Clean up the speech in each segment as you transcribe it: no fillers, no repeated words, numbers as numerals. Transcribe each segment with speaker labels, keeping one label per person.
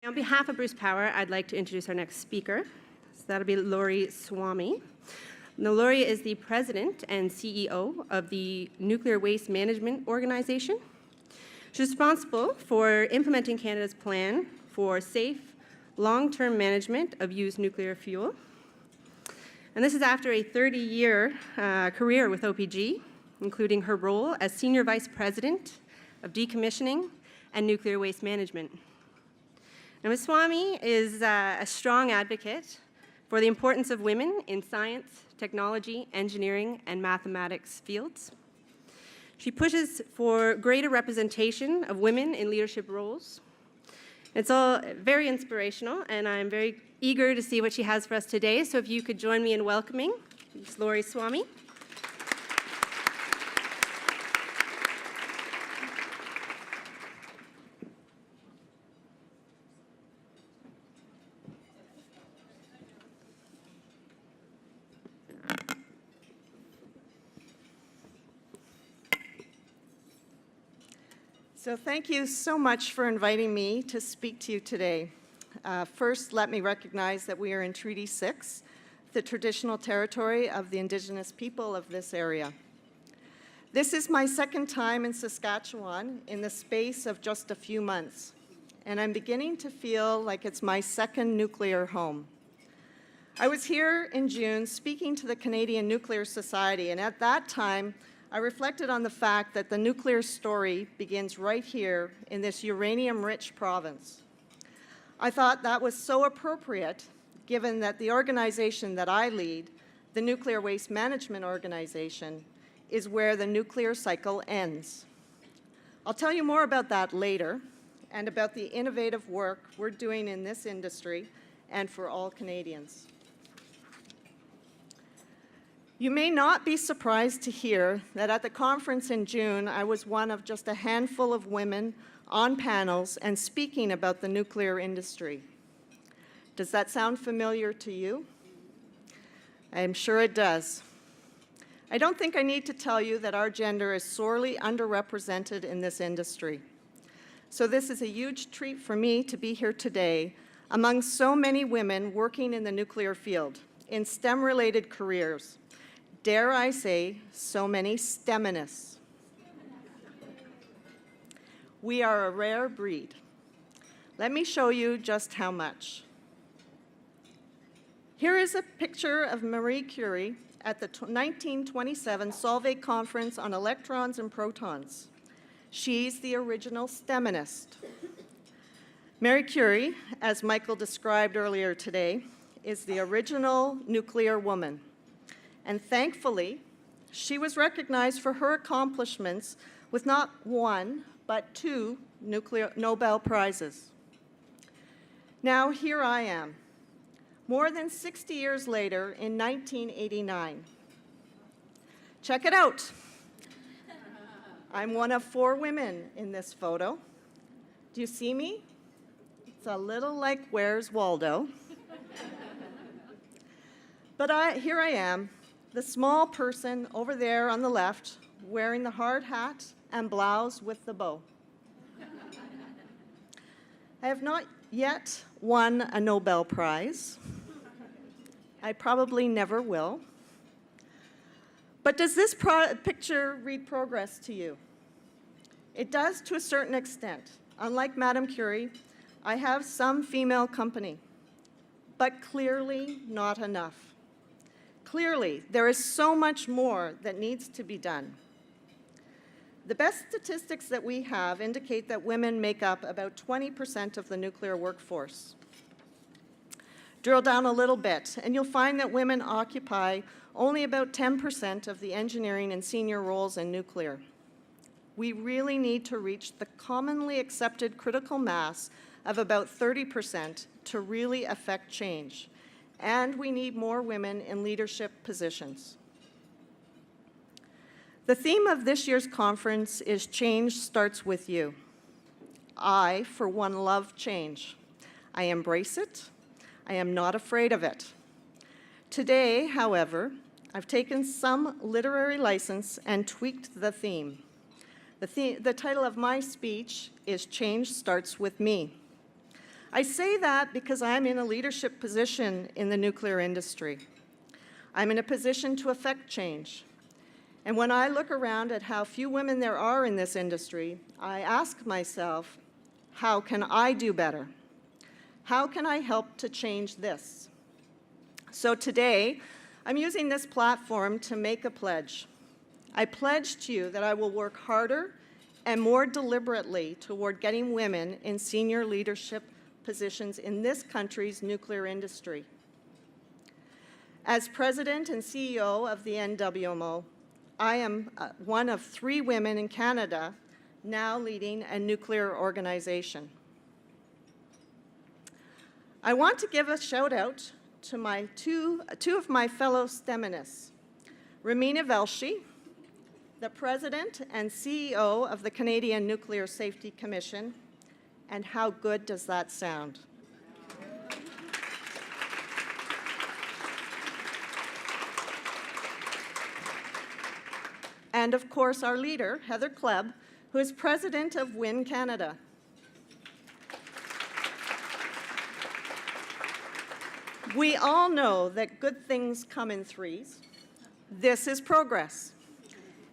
Speaker 1: On behalf of Bruce Power, I'd like to introduce our next speaker. So that'll be Laurie Swami. Now, Laurie is the president and CEO of the Nuclear Waste Management Organization. She's responsible for implementing Canada's plan for safe, long-term management of used nuclear fuel. And this is after a 30-year career with OPG, including her role as Senior Vice President of Decommissioning and Nuclear Waste Management. Now, Ms. Swami is a strong advocate for the importance of women in science, technology, engineering, and mathematics fields. She pushes for greater representation of women in leadership roles. It's all very inspirational, and I'm very eager to see what she has for us today. So if you could join me in welcoming Ms. Laurie Swami.
Speaker 2: So thank you so much for inviting me to speak to you today. First, let me recognize that we are in Treaty 6, the traditional territory of the Indigenous people of this area. This is my second time in Saskatchewan in the space of just a few months, and I'm beginning to feel like it's my second nuclear home. I was here in June speaking to the Canadian Nuclear Society, and at that time, I reflected on the fact that the nuclear story begins right here in this uranium-rich province. I thought that was so appropriate, given that the organization that I lead, the Nuclear Waste Management Organization, is where the nuclear cycle ends. I'll tell you more about that later, and about the innovative work we're doing in this industry and for all Canadians. You may not be surprised to hear that at the conference in June, I was one of just a handful of women on panels and speaking about the nuclear industry. Does that sound familiar to you? I'm sure it does. I don't think I need to tell you that our gender is sorely underrepresented in this industry. So this is a huge treat for me to be here today among so many women working in the nuclear field, in STEM-related careers. Dare I say, so many STEMinists. We are a rare breed. Let me show you just how much. Here is a picture of Marie Curie at the 1927 Solvay Conference on Electrons and Protons. She's the original STEMinist. Marie Curie, as Michael described earlier today, is the original nuclear woman. And thankfully, she was recognized for her accomplishments with not one, but 2 nuclear Nobel Prizes. Now, here I am, more than 60 years later in 1989. Check it out. I'm one of 4 women in this photo. Do you see me? It's a little like Where's Waldo? But here I am, the small person over there on the left, wearing the hard hat and blouse with the bow. I have not yet won a Nobel Prize. I probably never will. But does this picture read progress to you? It does to a certain extent. Unlike Madame Curie, I have some female company, but clearly not enough. Clearly, there is so much more that needs to be done. The best statistics that we have indicate that women make up about 20% of the nuclear workforce. Drill down a little bit, and you'll find that women occupy only about 10% of the engineering and senior roles in nuclear. We really need to reach the commonly accepted critical mass of about 30% to really affect change. And we need more women in leadership positions. The theme of this year's conference is Change Starts With You. I, for one, love change. I embrace it. I am not afraid of it. Today, however, I've taken some literary license and tweaked the theme. The title of my speech is Change Starts With Me. I say that because I'm in a leadership position in the nuclear industry. I'm in a position to affect change. And when I look around at how few women there are in this industry, I ask myself, how can I do better? How can I help to change this? So today, I'm using this platform to make a pledge. I pledge to you that I will work harder and more deliberately toward getting women in senior leadership positions in this country's nuclear industry. As president and CEO of the NWMO, I am one of 3 women in Canada now leading a nuclear organization. I want to give a shout out to my two of my fellow STEMinists, Romina Velshi, the president and CEO of the Canadian Nuclear Safety Commission, and how good does that sound? And of course, our leader, Heather Klebb, who is president of WIN Canada. We all know that good things come in threes. This is progress,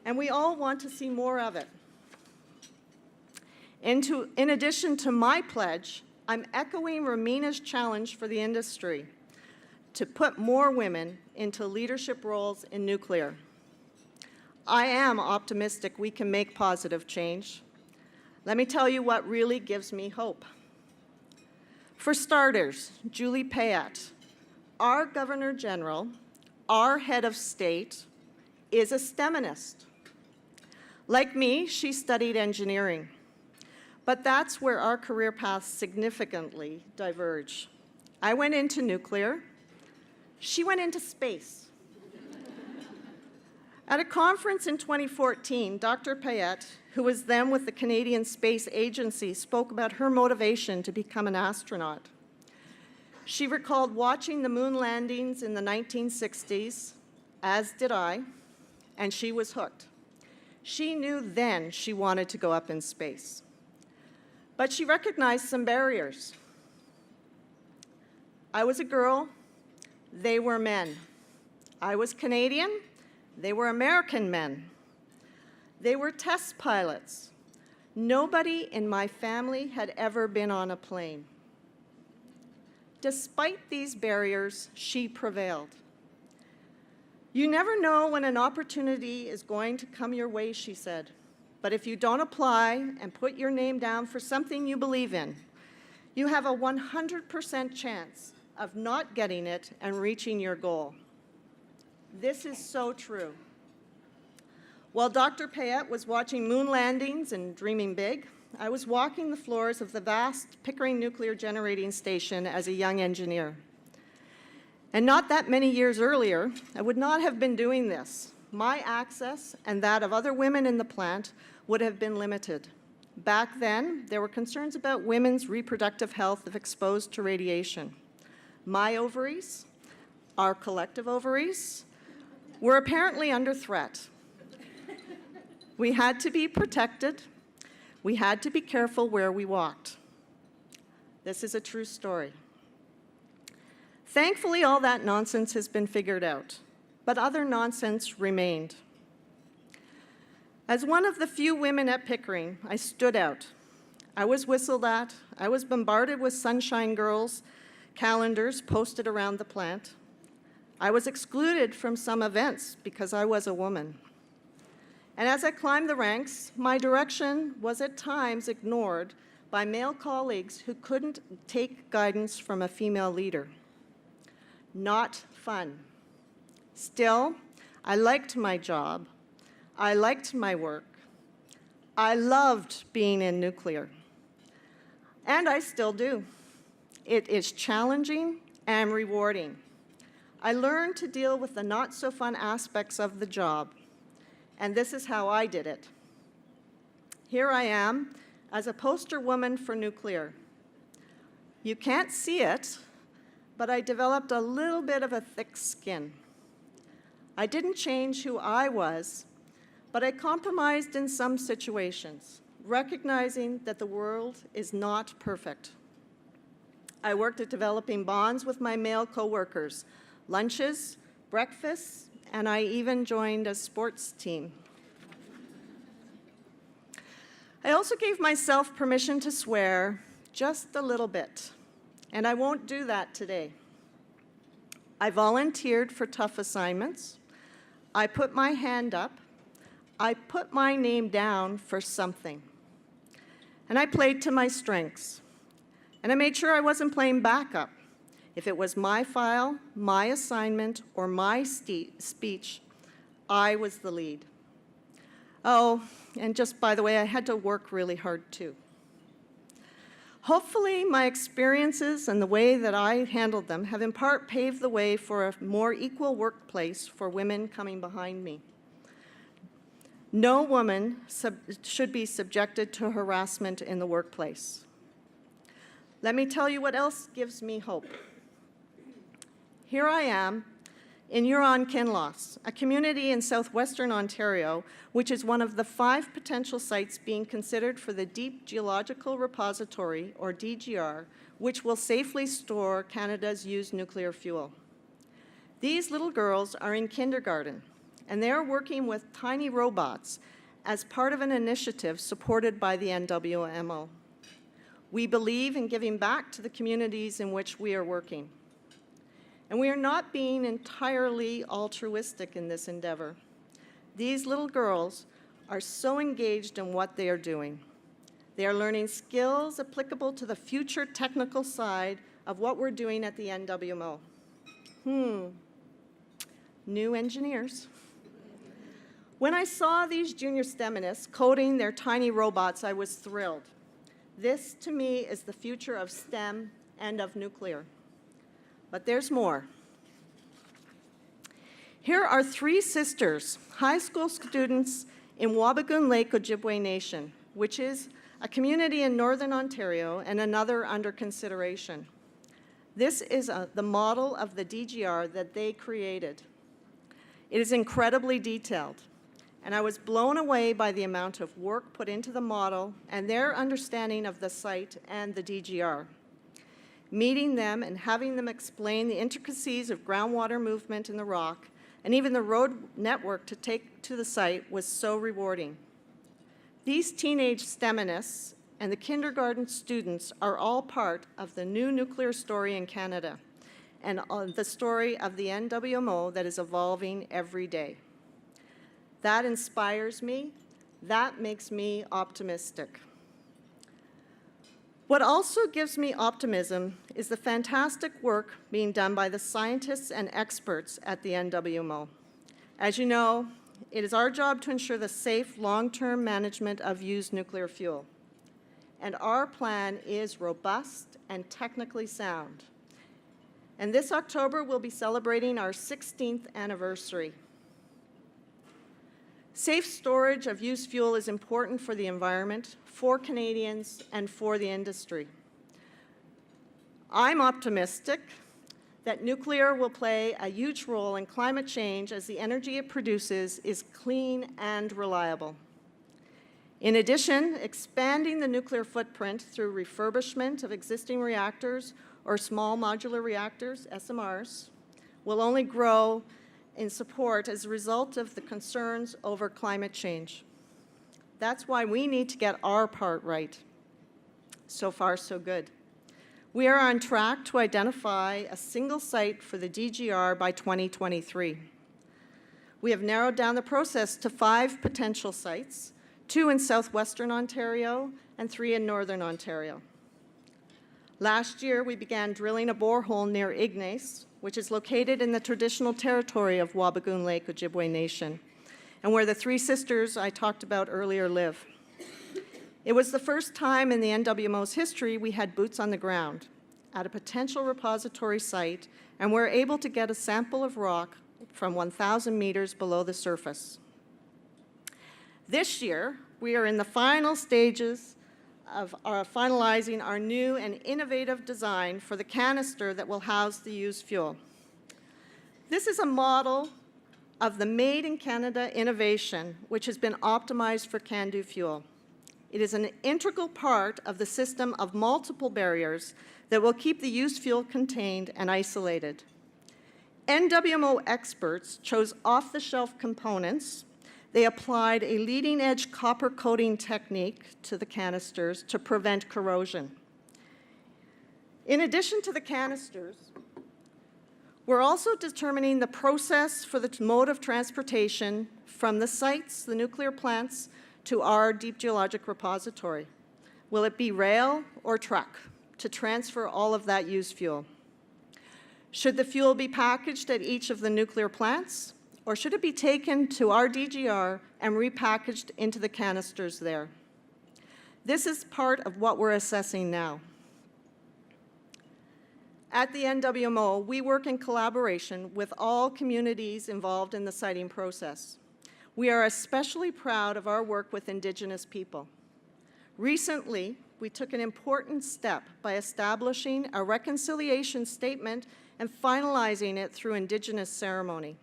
Speaker 2: and we all want to see more of it. In addition to my pledge, I'm echoing Romina's challenge for the industry to put more women into leadership roles in nuclear. I am optimistic we can make positive change. Let me tell you what really gives me hope. For starters, Julie Payette, our Governor General, our head of state, is a STEMinist. Like me, she studied engineering. But that's where our career paths significantly diverge. I went into nuclear. She went into space. At a conference in 2014, Dr. Payette, who was then with the Canadian Space Agency, spoke about her motivation to become an astronaut. She recalled watching the moon landings in the 1960s, as did I, and she was hooked. She knew then she wanted to go up in space. But she recognized some barriers. I was a girl, they were men. I was Canadian, they were American men. They were test pilots. Nobody in my family had ever been on a plane. Despite these barriers, she prevailed. You never know when an opportunity is going to come your way, she said. But if you don't apply and put your name down for something you believe in, you have a 100% chance of not getting it and reaching your goal. This is so true. While Dr. Payette was watching moon landings and dreaming big, I was walking the floors of the vast Pickering Nuclear Generating Station as a young engineer. And not that many years earlier, I would not have been doing this. My access and that of other women in the plant would have been limited. Back then, there were concerns about women's reproductive health if exposed to radiation. My ovaries, our collective ovaries, were apparently under threat. We had to be protected. We had to be careful where we walked. This is a true story. Thankfully, all that nonsense has been figured out, but other nonsense remained. As one of the few women at Pickering, I stood out. I was whistled at. I was bombarded with Sunshine Girls calendars posted around the plant. I was excluded from some events because I was a woman. And as I climbed the ranks, my direction was at times ignored by male colleagues who couldn't take guidance from a female leader. Not fun. Still, I liked my job. I liked my work. I loved being in nuclear. And I still do. It is challenging and rewarding. I learned to deal with the not-so-fun aspects of the job, and this is how I did it. Here I am as a poster woman for nuclear. You can't see it, but I developed a little bit of a thick skin. I didn't change who I was, but I compromised in some situations, recognizing that the world is not perfect. I worked at developing bonds with my male coworkers, lunches, breakfasts, and I even joined a sports team. I also gave myself permission to swear just a little bit, and I won't do that today. I volunteered for tough assignments. I put my hand up. I put my name down for something. And I played to my strengths. And I made sure I wasn't playing backup. If it was my file, my assignment, or my speech, I was the lead. Oh, and just by the way, I had to work really hard too. Hopefully, my experiences and the way that I handled them have in part paved the way for a more equal workplace for women coming behind me. No woman should be subjected to harassment in the workplace. Let me tell you what else gives me hope. Here I am in Huron-Kinloss, a community in southwestern Ontario, which is one of the 5 potential sites being considered for the Deep Geological Repository, or DGR, which will safely store Canada's used nuclear fuel. These little girls are in kindergarten, and they are working with tiny robots as part of an initiative supported by the NWMO. We believe in giving back to the communities in which we are working. And we are not being entirely altruistic in this endeavor. These little girls are so engaged in what they are doing. They are learning skills applicable to the future technical side of what we're doing at the NWMO. New engineers. When I saw these junior STEMinists coding their tiny robots, I was thrilled. This, to me, is the future of STEM and of nuclear. But there's more. Here are 3 sisters, high school students in Wabigoon Lake, Ojibwe Nation, which is a community in northern Ontario and another under consideration. This is the model of the DGR that they created. It is incredibly detailed, and I was blown away by the amount of work put into the model and their understanding of the site and the DGR. Meeting them and having them explain the intricacies of groundwater movement in the rock and even the road network to take to the site was so rewarding. These teenage STEMinists and the kindergarten students are all part of the new nuclear story in Canada and the story of the NWMO that is evolving every day. That inspires me. That makes me optimistic. What also gives me optimism is the fantastic work being done by the scientists and experts at the NWMO. As you know, it is our job to ensure the safe, long-term management of used nuclear fuel. And our plan is robust and technically sound. And this October, we'll be celebrating our 16th anniversary. Safe storage of used fuel is important for the environment, for Canadians, and for the industry. I'm optimistic that nuclear will play a huge role in climate change as the energy it produces is clean and reliable. In addition, expanding the nuclear footprint through refurbishment of existing reactors or small modular reactors, SMRs, will only grow in support as a result of the concerns over climate change. That's why we need to get our part right. So far, so good. We are on track to identify a single site for the DGR by 2023. We have narrowed down the process to 5 potential sites, 2 in southwestern Ontario and 3 in northern Ontario. Last year, we began drilling a borehole near Ignace, which is located in the traditional territory of Wabigoon Lake, Ojibwe Nation, and where the 3 sisters I talked about earlier live. It was the first time in the NWMO's history we had boots on the ground at a potential repository site, and we're able to get a sample of rock from 1,000 meters below the surface. This year, we are in the final stages of finalizing our new and innovative design for the canister that will house the used fuel. This is a model of the Made in Canada innovation, which has been optimized for CANDU fuel. It is an integral part of the system of multiple barriers that will keep the used fuel contained and isolated. NWMO experts chose off-the-shelf components. They applied a leading-edge copper coating technique to the canisters to prevent corrosion. In addition to the canisters, we're also determining the process for the mode of transportation from the sites, the nuclear plants, to our deep geologic repository. Will it be rail or truck to transfer all of that used fuel? Should the fuel be packaged at each of the nuclear plants, or should it be taken to our DGR and repackaged into the canisters there? This is part of what we're assessing now. At the NWMO, we work in collaboration with all communities involved in the siting process. We are especially proud of our work with Indigenous people. Recently, we took an important step by establishing a reconciliation statement and finalizing it through Indigenous ceremony.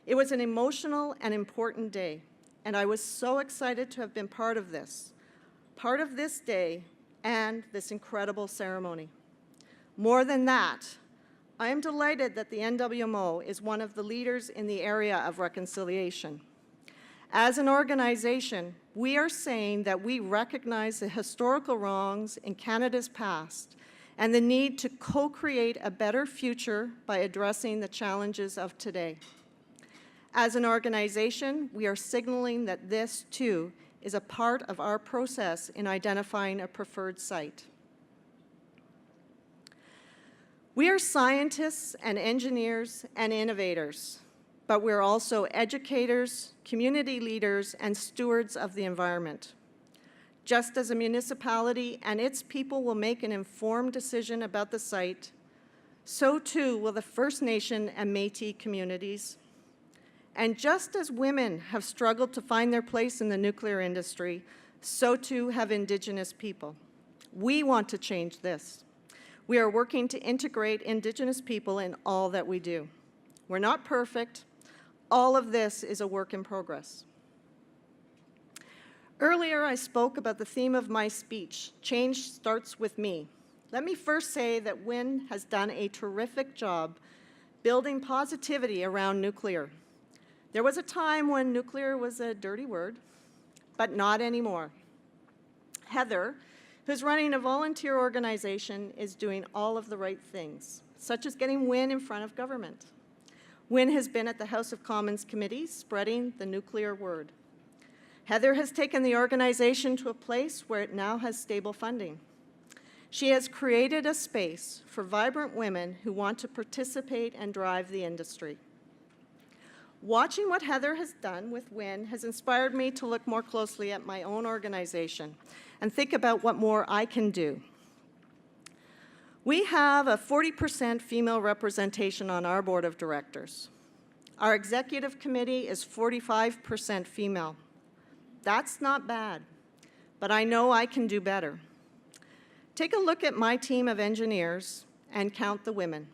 Speaker 2: It was an emotional and important day, and I was so excited to have been part of this day and this incredible ceremony. More than that, I am delighted that the NWMO is one of the leaders in the area of reconciliation. As an organization, we are saying that we recognize the historical wrongs in Canada's past and the need to co-create a better future by addressing the challenges of today. As an organization, we are signaling that this, too, is a part of our process in identifying a preferred site. We are scientists and engineers and innovators, but we're also educators, community leaders, and stewards of the environment. Just as a municipality and its people will make an informed decision about the site, so too will the First Nation and Métis communities. And just as women have struggled to find their place in the nuclear industry, so too have Indigenous people. We want to change this. We are working to integrate Indigenous people in all that we do. We're not perfect. All of this is a work in progress. Earlier, I spoke about the theme of my speech, change starts with me. Let me first say that WIN has done a terrific job building positivity around nuclear. There was a time when nuclear was a dirty word, but not anymore. Heather, who's running a volunteer organization, is doing all of the right things, such as getting WIN in front of government. WIN has been at the House of Commons committee spreading the nuclear word. Heather has taken the organization to a place where it now has stable funding. She has created a space for vibrant women who want to participate and drive the industry. Watching what Heather has done with WIN has inspired me to look more closely at my own organization and think about what more I can do. We have a 40% female representation on our board of directors. Our executive committee is 45% female. That's not bad, but I know I can do better. Take a look at my team of engineers and count the women.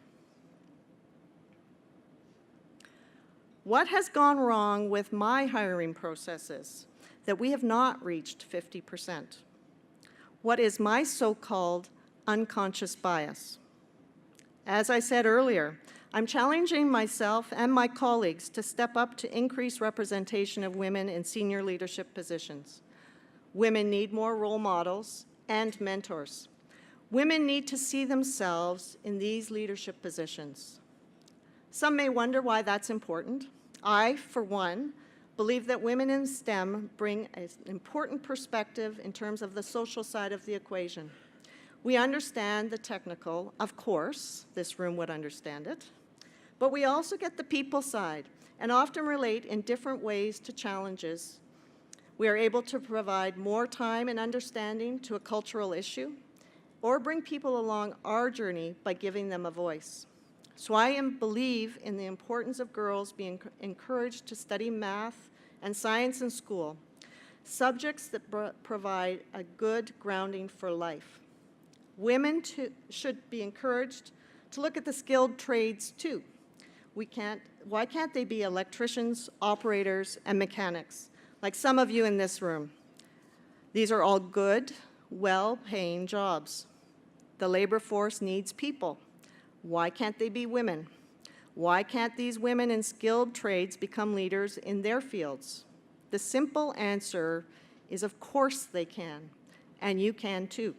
Speaker 2: What has gone wrong with my hiring processes that we have not reached 50%? What is my so-called unconscious bias? As I said earlier, I'm challenging myself and my colleagues to step up to increase representation of women in senior leadership positions. Women need more role models and mentors. Women need to see themselves in these leadership positions. Some may wonder why that's important. I, for one, believe that women in STEM bring an important perspective in terms of the social side of the equation. We understand the technical, of course, this room would understand it, but we also get the people side and often relate in different ways to challenges. We are able to provide more time and understanding to a cultural issue or bring people along our journey by giving them a voice. So I believe in the importance of girls being encouraged to study math and science in school, subjects that provide a good grounding for life. Women should be encouraged to look at the skilled trades too. Why can't they be electricians, operators, and mechanics, like some of you in this room? These are all good, well-paying jobs. The labor force needs people. Why can't they be women? Why can't these women in skilled trades become leaders in their fields? The simple answer is, of course they can, and you can too.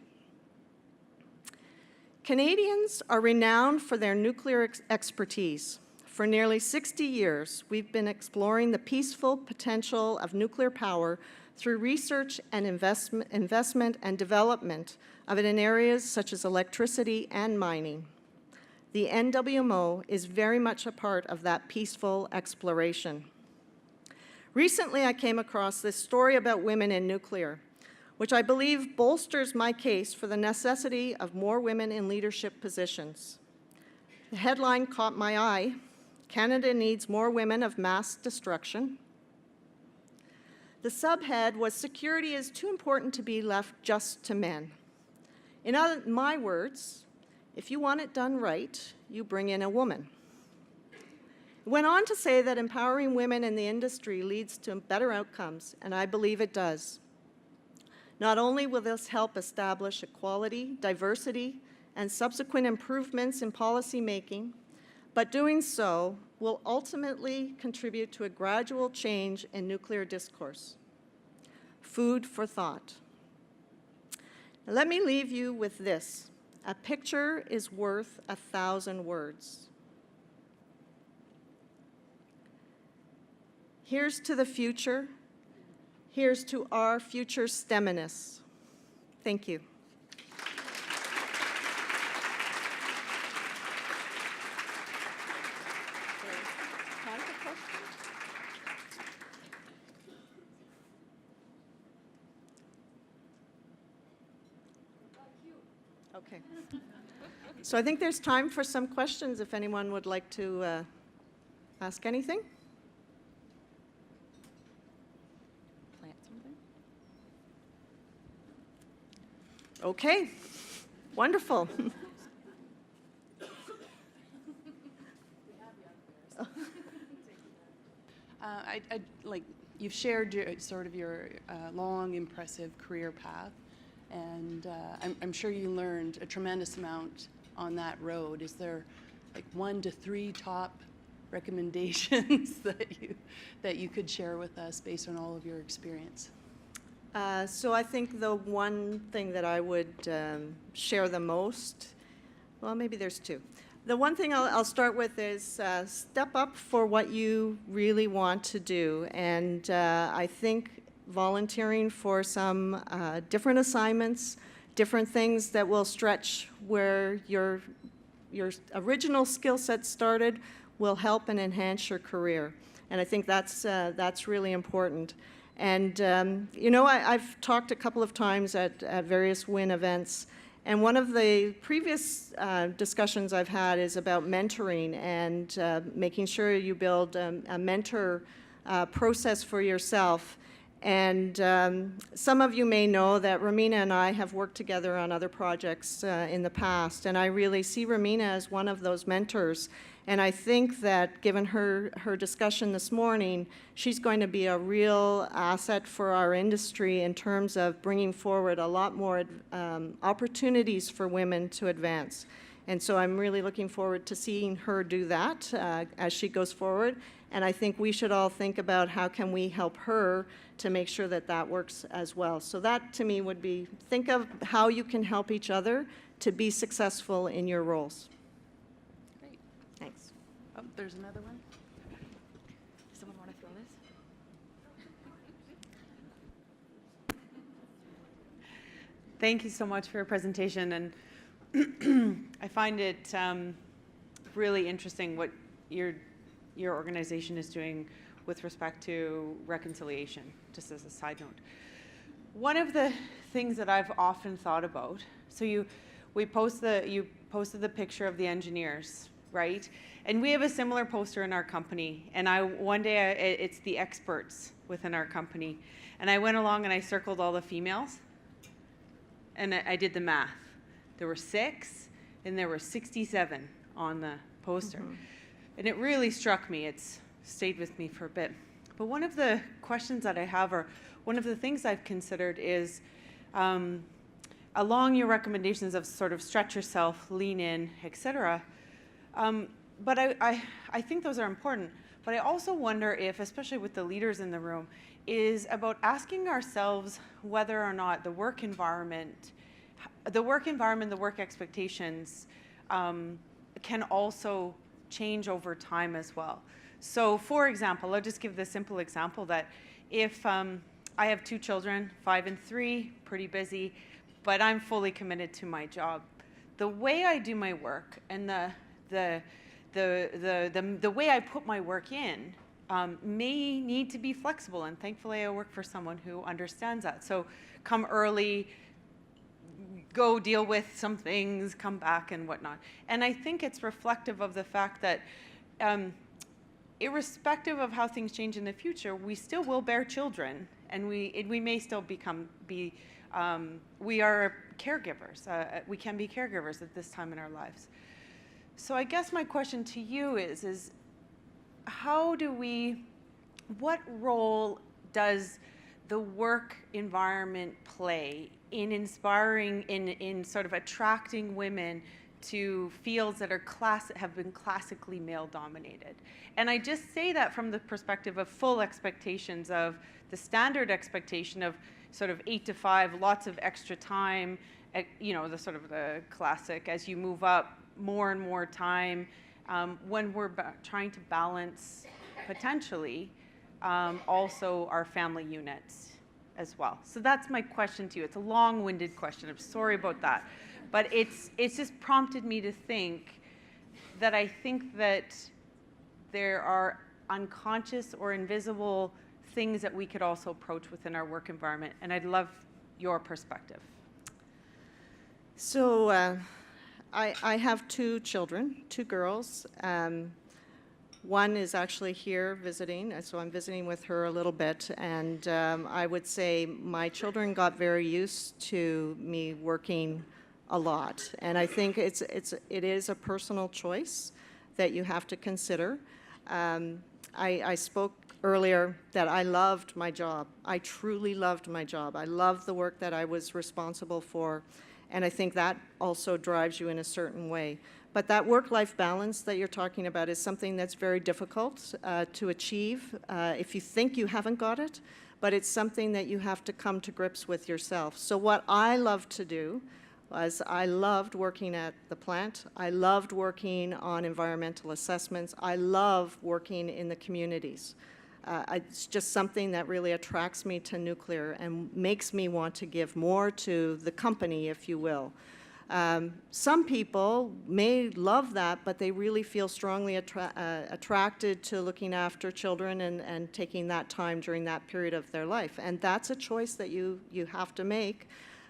Speaker 2: Canadians are renowned for their nuclear expertise. For nearly 60 years, we've been exploring the peaceful potential of nuclear power through research and investment and development of it in areas such as electricity and mining. The NWMO is very much a part of that peaceful exploration. Recently, I came across this story about women in nuclear, which I believe bolsters my case for the necessity of more women in leadership positions. The headline caught my eye: Canada needs more women of mass destruction. The subhead was, security is too important to be left just to men. In my words, if you want it done right, you bring in a woman. It went on to say that empowering women in the industry leads to better outcomes, and I believe it does. Not only will this help establish equality, diversity, and subsequent improvements in policy making, but doing so will ultimately contribute to a gradual change in nuclear discourse. Food for thought. Now, let me leave you with this. A picture is worth 1,000 words. Here's to the future. Here's to our future STEMiness. Thank you. Okay. So I think there's time for some questions if anyone would like to ask anything.
Speaker 3: Plant something?
Speaker 2: Okay, wonderful.
Speaker 3: Like, you've shared your long, impressive career path, and I'm sure you learned a tremendous amount on that road. Is there like 1 to 3 top recommendations that you could share with us based on all of your experience?
Speaker 2: So I think the one thing that I would share the most, well, maybe there's 2. The one thing I'll start with is step up for what you really want to do. And I think volunteering for some different assignments, different things that will stretch where your original skill set started will help and enhance your career. And I think that's really important. And, you know, I've talked a couple of times at various WIN events, and one of the previous discussions I've had is about mentoring and making sure you build a mentor process for yourself. And some of you may know that Romina and I have worked together on other projects in the past, and I really see Romina as one of those mentors. And I think that given her discussion this morning, she's going to be a real asset for our industry in terms of bringing forward a lot more opportunities for women to advance. And so I'm really looking forward to seeing her do that as she goes forward. And I think we should all think about how can we help her to make sure that that works as well. So that to me would be, think of how you can help each other to be successful in your roles.
Speaker 3: Great.
Speaker 2: Thanks.
Speaker 3: Oh, there's another one.
Speaker 4: Someone want to throw this?
Speaker 5: Thank you so much for your presentation, and I find it really interesting what your organization is doing with respect to reconciliation, just as a side note. One of the things that I've often thought about, so you posted the picture of the engineers, right? And we have a similar poster in our company, and one day it's the experts within our company, and I went along and I circled all the females, and I did the math. There were 6, and there were 67 on the poster. Mm-hmm. And it really struck me. It's stayed with me for a bit. But one of the questions that I have, or one of the things I've considered is, along your recommendations of sort of stretch yourself, lean in, etc. But I think those are important. But I also wonder if, especially with the leaders in the room, is about asking ourselves whether or not the work environment, the work expectations can also change over time as well. So for example, I'll just give the simple example that if I have 2 children, 5 and 3, pretty busy, but I'm fully committed to my job. The way I do my work and the way I put my work in may need to be flexible, and thankfully I work for someone who understands that. So come early, go deal with some things, come back and whatnot. And I think it's reflective of the fact that irrespective of how things change in the future, we still will bear children, and we may still we are caregivers. We can be caregivers at this time in our lives. So I guess my question to you is what role does the work environment play in inspiring, in sort of attracting women to fields that have been classically male-dominated? And I just say that from the perspective of full expectations of the standard expectation of sort of 8 to 5, lots of extra time, the sort of the classic, as you move up, more and more time, when we're trying to balance potentially also our family units as well. So that's my question to you. It's a long-winded question. I'm sorry about that. But it's just prompted me to think that I think that there are unconscious or invisible things that we could also approach within our work environment. And I'd love your perspective.
Speaker 2: So I have 2 children, 2 girls. One is actually here visiting, so I'm visiting with her a little bit. And I would say my children got very used to me working a lot. And I think it is a personal choice that you have to consider. I spoke earlier that I loved my job. I truly loved my job. I loved the work that I was responsible for. And I think that also drives you in a certain way. But that work-life balance that you're talking about is something that's very difficult to achieve if you think you haven't got it, but it's something that you have to come to grips with yourself. So what I loved to do was I loved working at the plant. I loved working on environmental assessments. I love working in the communities. It's just something that really attracts me to nuclear and makes me want to give more to the company, if you will. Some people may love that, but they really feel strongly attracted to looking after children and taking that time during that period of their life. And that's a choice that you have to make.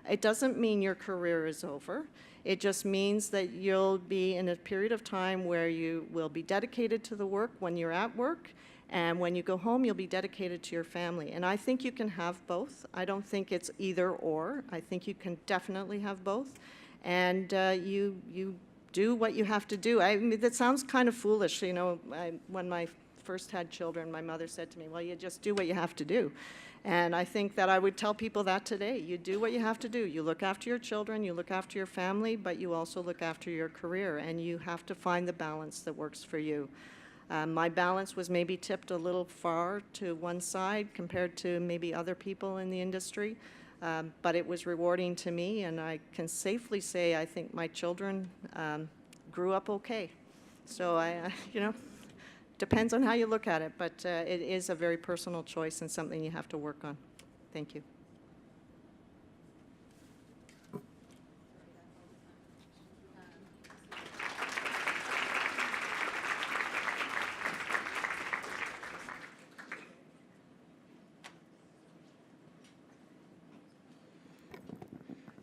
Speaker 2: It doesn't mean your career is over. It just means that you'll be in a period of time where you will be dedicated to the work when you're at work, and when you go home, you'll be dedicated to your family. And I think you can have both. I don't think it's either or. I think you can definitely have both. And you do what you have to do. I mean, that sounds kind of foolish. You know, when I first had children, my mother said to me, well, you just do what you have to do. And I think that I would tell people that today. You do what you have to do. You look after your children, you look after your family, but you also look after your career. And you have to find the balance that works for you. My balance was maybe tipped a little far to one side compared to maybe other people in the industry. But it was rewarding to me, and I can safely say I think my children grew up okay. So depends on how you look at it, but it is a very personal choice and something you have to work on. Thank you.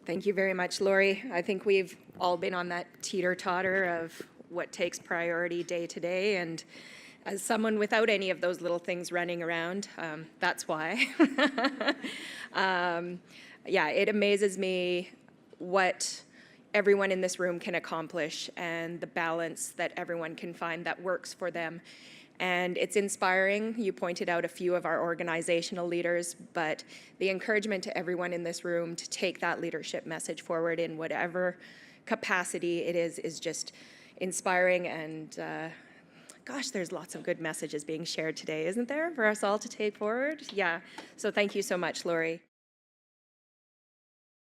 Speaker 4: Thank you very much, Laurie. I think we've all been on that teeter-totter of what takes priority day to day, and as someone without any of those little things running around, that's why. Yeah, it amazes me what everyone in this room can accomplish and the balance that everyone can find that works for them. And it's inspiring. You pointed out a few of our organizational leaders, but the encouragement to everyone in this room to take that leadership message forward in whatever capacity it is just inspiring. And gosh, there's lots of good messages being shared today, isn't there, for us all to take forward? Yeah. So thank you so much, Laurie.